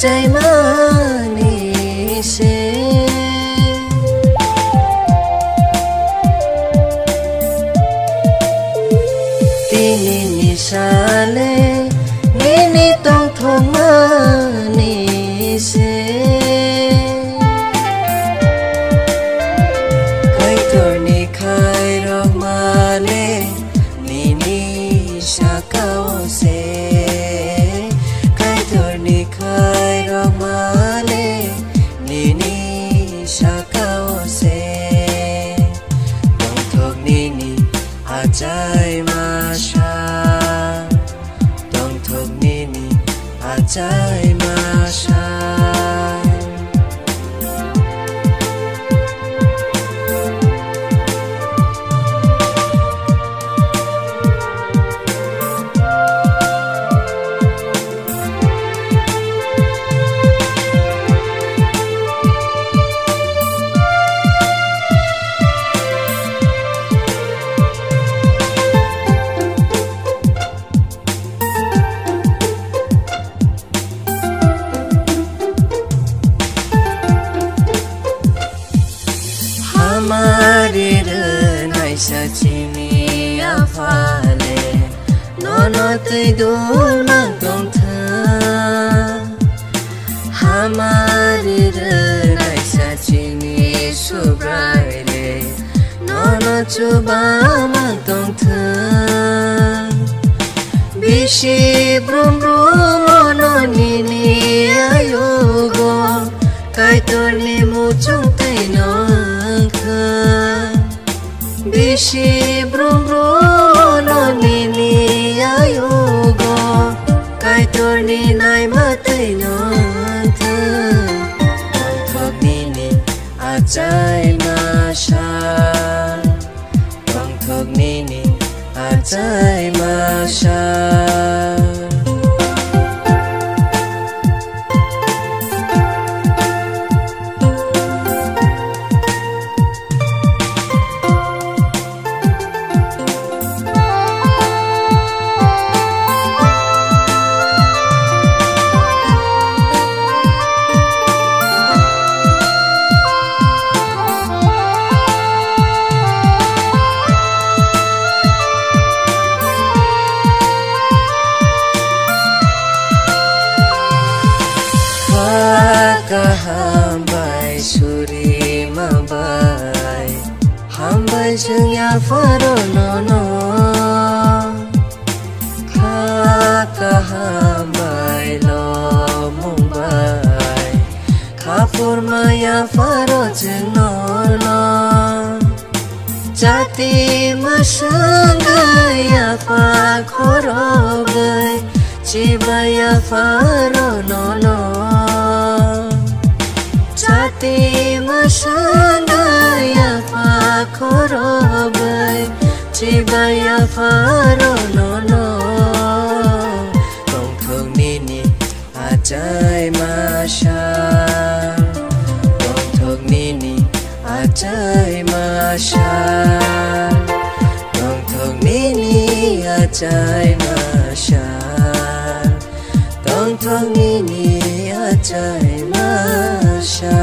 ใจมานี่เสตีนี่นิชาเลนี่ต้องทงมานี่เสใครตัวนี้ใครรอกมาเลนี่ชาเก้าเสใครตัวนี้ใครรอกมาเลนี่ชาเก้าเสต้องทงนี่อาใจมาชาต้องทงนี่อาใจมาชาहमारे रनाई सचिनी आफाले ननतै दोल मागं था हमारे रनाई सचिनी सुब्राइले ननचुबा मागं था बिसि ब्रुम ब्रुम ननिनी आयोगो काइतोरनि मुचुं तैनो बिसि ब्रुम ब्रुम ननिनी आयोगो काइतोरनि नाय मातैनो थगनिनि आजाय माशा थगनिनि आजाय माशा Hambai suri mabai hambai jengya faro nono kaka hambai lo mumbai kapur maya faro jenono jati masangaya pa khorogai cibaya faro nono jati masangaya pa khorogai cibaya faro nono tong thong nini ajai masha tong thong nini ajai masha tong thong nini ajai masha tong thong nini ajai masha